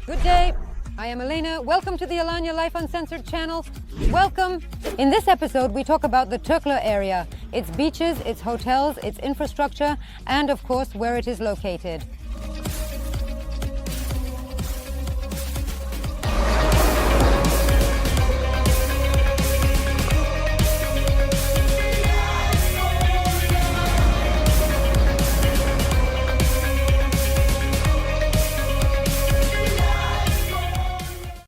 Good day. I am Elena. Welcome to the Alanya Life Uncensored channel. Welcome. In this episode, we talk about the Turkler area, its beaches, its hotels, its infrastructure, and of course, where it is located.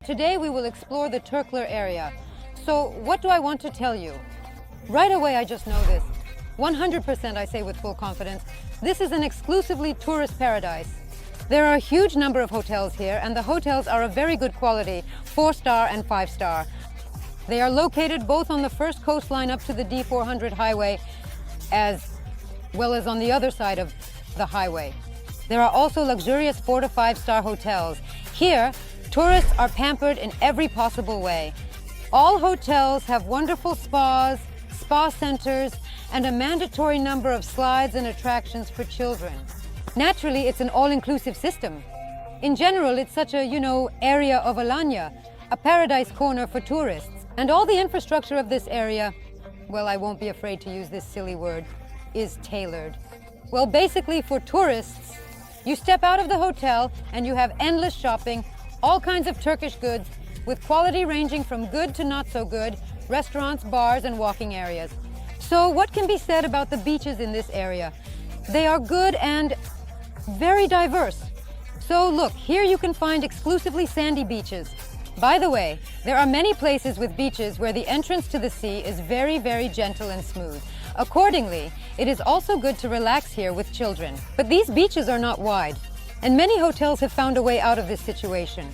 Today we will explore the Turkler area. So what do I want to tell you? Right away I just know this. 100% I say with full confidence, this is an exclusively tourist paradise. There are a huge number of hotels here and the hotels are of very good quality, 4-star and 5-star. They are located both on the first coastline up to the D400 highway as well as on the other side of the highway. There are also luxurious 4- to 5-star hotels. Here, tourists are pampered in every possible way. All hotels have wonderful spas, spa centers, and a mandatory number of slides and attractions for children. Naturally, it's an all-inclusive system. In general, it's such a, area of Alanya, a paradise corner for tourists. And all the infrastructure of this area, well, I won't be afraid to use this silly word, is tailored. Well, basically for tourists, you step out of the hotel and you have endless shopping, all kinds of Turkish goods, with quality ranging from good to not so good, restaurants, bars, and walking areas. So what can be said about the beaches in this area? They are good and very diverse. So look, here you can find exclusively sandy beaches. By the way, there are many places with beaches where the entrance to the sea is very, very gentle and smooth. Accordingly, it is also good to relax here with children. But these beaches are not wide. And many hotels have found a way out of this situation.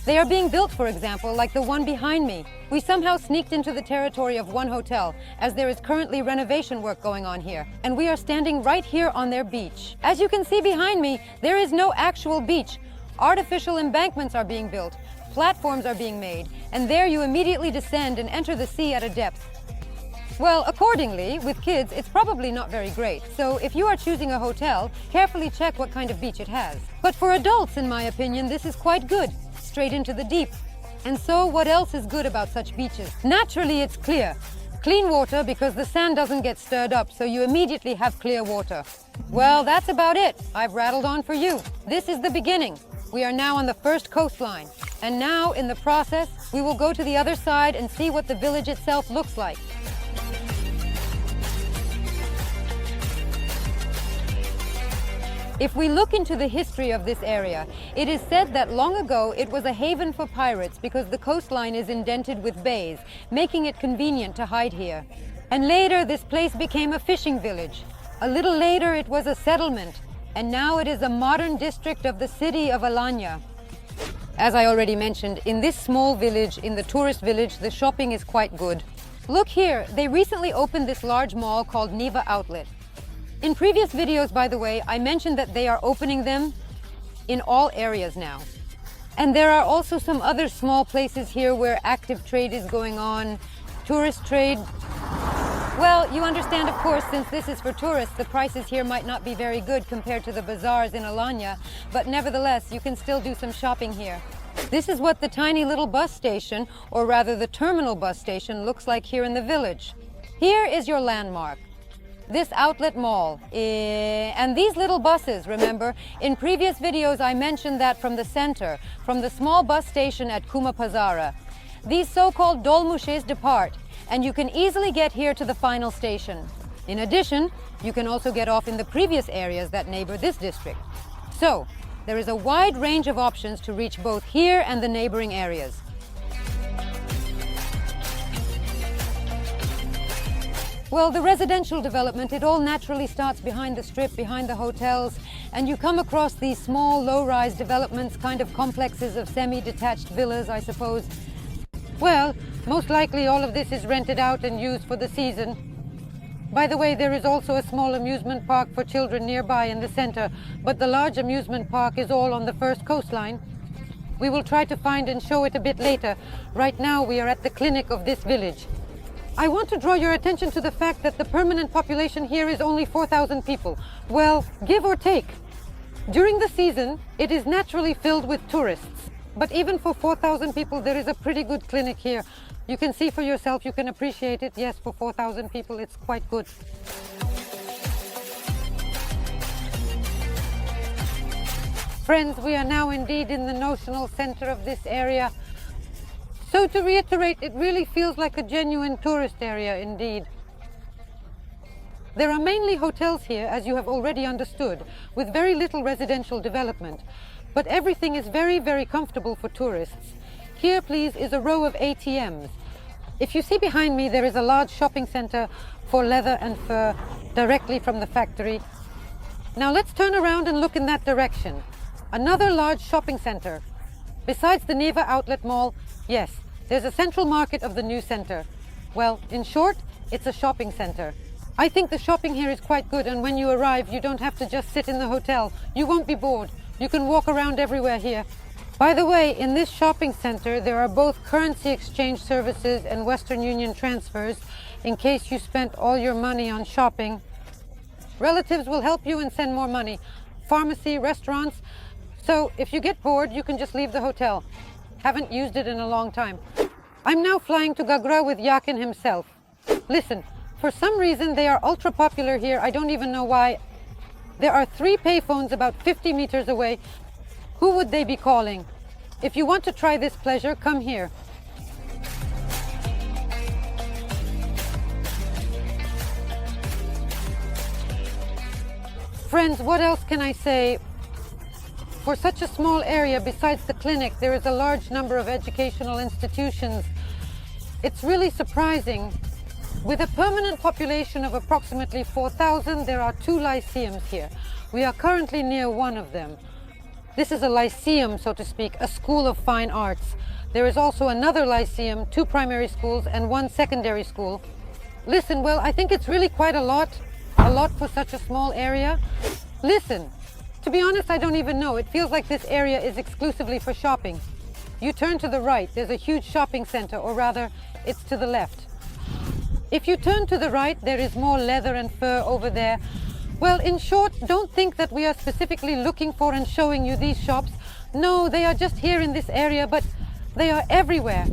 They are being built, for example, like the one behind me. We somehow sneaked into the territory of one hotel, as there is currently renovation work going on here, and we are standing right here on their beach. As you can see behind me, there is no actual beach. Artificial embankments are being built, platforms are being made, and there you immediately descend and enter the sea at a depth. Well, accordingly, with kids, it's probably not very great. So if you are choosing a hotel, carefully check what kind of beach it has. But for adults, in my opinion, this is quite good, straight into the deep. And so what else is good about such beaches? Naturally, it's clear. Clean water because the sand doesn't get stirred up, so you immediately have clear water. Well, that's about it. I've rattled on for you. This is the beginning. We are now on the first coastline. And now, in the process, we will go to the other side and see what the village itself looks like. If we look into the history of this area, it is said that long ago it was a haven for pirates because the coastline is indented with bays, making it convenient to hide here. And later this place became a fishing village. A little later it was a settlement, and now it is a modern district of the city of Alanya. As I already mentioned, in this small village, in the tourist village, the shopping is quite good. Look here, they recently opened this large mall called Niva Outlet. In previous videos, by the way, I mentioned that they are opening them in all areas now. And there are also some other small places here where active trade is going on, tourist trade. Well, you understand, of course, since this is for tourists, the prices here might not be very good compared to the bazaars in Alanya, but nevertheless, you can still do some shopping here. This is what the tiny little bus station, or rather the terminal bus station, looks like here in the village. Here is your landmark. This outlet mall, and these little buses, remember, in previous videos I mentioned that from the center, from the small bus station at Cleopatra, these so-called dolmuşes depart, and you can easily get here to the final station. In addition, you can also get off in the previous areas that neighbor this district. So, there is a wide range of options to reach both here and the neighboring areas. Well, the residential development, it all naturally starts behind the strip, behind the hotels, and you come across these small, low-rise developments, kind of complexes of semi-detached villas, I suppose. Well, most likely all of this is rented out and used for the season. By the way, there is also a small amusement park for children nearby in the center, but the large amusement park is all on the first coastline. We will try to find and show it a bit later. Right now, we are at the clinic of this village. I want to draw your attention to the fact that the permanent population here is only 4,000 people. Well, give or take. During the season, it is naturally filled with tourists. But even for 4,000 people, there is a pretty good clinic here. You can see for yourself, you can appreciate it. Yes, for 4,000 people, it's quite good. Friends, we are now indeed in the notional center of this area. So to reiterate, it really feels like a genuine tourist area indeed. There are mainly hotels here, as you have already understood, with very little residential development. But everything is very, very comfortable for tourists. Here, please, is a row of ATMs. If you see behind me, there is a large shopping center for leather and fur directly from the factory. Now let's turn around and look in that direction. Another large shopping center. Besides the Neva outlet mall, yes, there's a central market of the new center. Well, in short, it's a shopping center. I think the shopping here is quite good, and when you arrive, you don't have to just sit in the hotel. You won't be bored. You can walk around everywhere here. By the way, in this shopping center, there are both currency exchange services and Western Union transfers in case you spent all your money on shopping. Relatives will help you and send more money. Pharmacy, restaurants. So if you get bored, you can just leave the hotel. Haven't used it in a long time. I'm now flying to Gagra with Yakin himself. Listen, for some reason they are ultra popular here. I don't even know why. There are 3 payphones about 50 meters away. Who would they be calling? If you want to try this pleasure, come here. Friends, what else can I say? For such a small area, besides the clinic, there is a large number of educational institutions. It's really surprising. With a permanent population of approximately 4,000, there are 2 lyceums here. We are currently near one of them. This is a lyceum, so to speak, a school of fine arts. There is also another lyceum, 2 primary schools, and 1 secondary school. Listen, well, I think it's really quite a lot for such a small area. Listen. To be honest, I don't even know. It feels like this area is exclusively for shopping. You turn to the right, there's a huge shopping center, or rather, it's to the left. If you turn to the right, there is more leather and fur over there. Well, in short, don't think that we are specifically looking for and showing you these shops. No, they are just here in this area, but they are everywhere.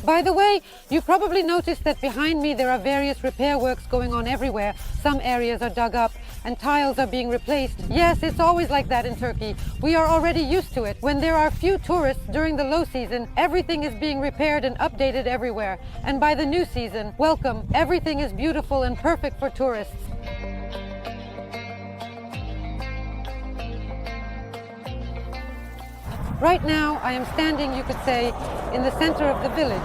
By the way, you probably noticed that behind me there are various repair works going on everywhere. Some areas are dug up and tiles are being replaced. Yes, it's always like that in Turkey. We are already used to it. When there are few tourists during the low season, everything is being repaired and updated everywhere. And by the new season, welcome, everything is beautiful and perfect for tourists. Right now, I am standing, you could say, in the center of the village.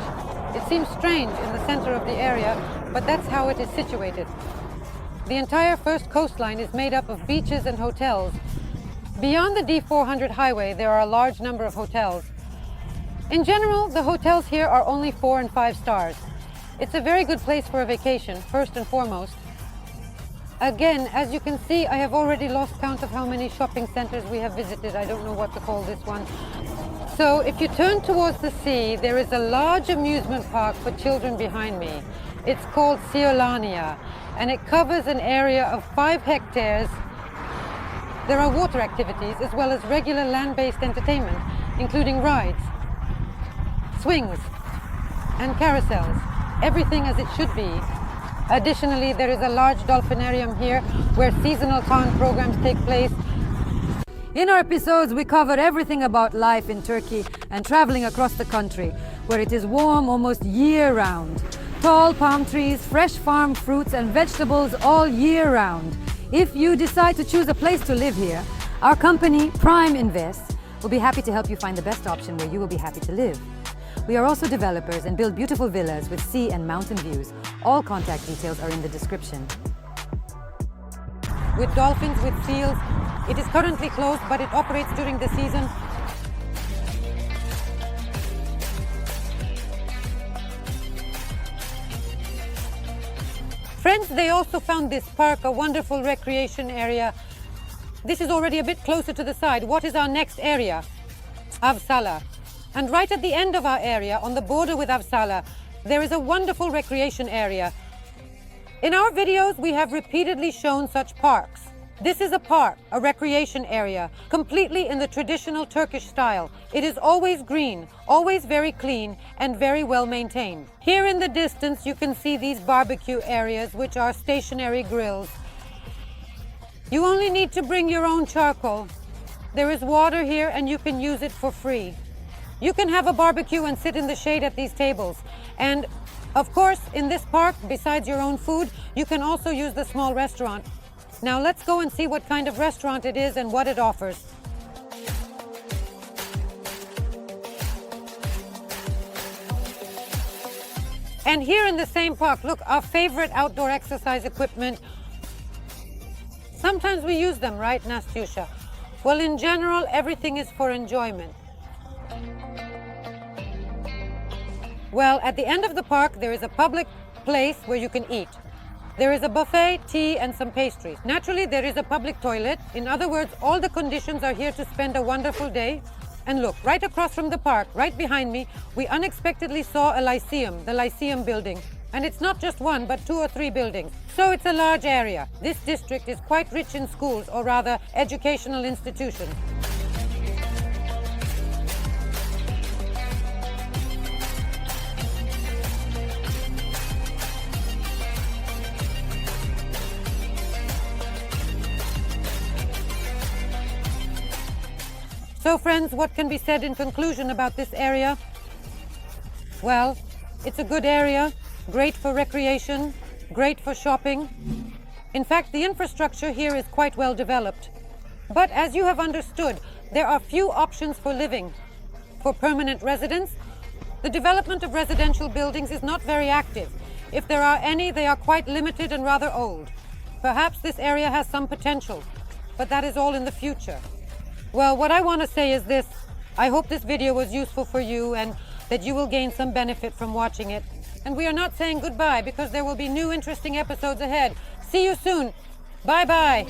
It seems strange in the center of the area, but that's how it is situated. The entire first coastline is made up of beaches and hotels. Beyond the D400 highway, there are a large number of hotels. In general, the hotels here are only 4 and 5 stars. It's a very good place for a vacation, first and foremost. Again, as you can see, I have already lost count of how many shopping centers we have visited. I don't know what to call this one. So if you turn towards the sea, there is a large amusement park for children behind me. It's called Alanya, and it covers an area of 5 hectares. There are water activities as well as regular land-based entertainment, including rides, swings, and carousels. Everything as it should be. Additionally, there is a large dolphinarium here where seasonal town programs take place. In our episodes, we covered everything about life in Turkey and traveling across the country, where it is warm almost year-round. Tall palm trees, fresh farm fruits and vegetables all year-round. If you decide to choose a place to live here, our company, Prime Invest, will be happy to help you find the best option where you will be happy to live. We are also developers and build beautiful villas with sea and mountain views. All contact details are in the description. With dolphins, with seals, it is currently closed, but it operates during the season. Friends, they also found this park a wonderful recreation area. This is already a bit closer to the side. What is our next area? Avsala. And right at the end of our area, on the border with Avsala, there is a wonderful recreation area. In our videos, we have repeatedly shown such parks. This is a park, a recreation area, completely in the traditional Turkish style. It is always green, always very clean, and very well maintained. Here in the distance, you can see these barbecue areas, which are stationary grills. You only need to bring your own charcoal. There is water here, and you can use it for free. You can have a barbecue and sit in the shade at these tables. And, of course, in this park, besides your own food, you can also use the small restaurant. Now let's go and see what kind of restaurant it is and what it offers. And here in the same park, look, our favorite outdoor exercise equipment. Sometimes we use them, right, Nastyusha? Well, in general, everything is for enjoyment. Well, at the end of the park, there is a public place where you can eat. There is a buffet, tea, and some pastries. Naturally, there is a public toilet. In other words, all the conditions are here to spend a wonderful day. And look, right across from the park, right behind me, we unexpectedly saw a lyceum, the Lyceum building. And it's not just one, but 2 or 3 buildings. So it's a large area. This district is quite rich in schools, or rather, educational institutions. So friends, what can be said in conclusion about this area? Well, it's a good area, great for recreation, great for shopping. In fact, the infrastructure here is quite well developed. But as you have understood, there are few options for living. For permanent residents, the development of residential buildings is not very active. If there are any, they are quite limited and rather old. Perhaps this area has some potential, but that is all in the future. Well, what I want to say is this. I hope this video was useful for you and that you will gain some benefit from watching it. And we are not saying goodbye because there will be new interesting episodes ahead. See you soon. Bye-bye.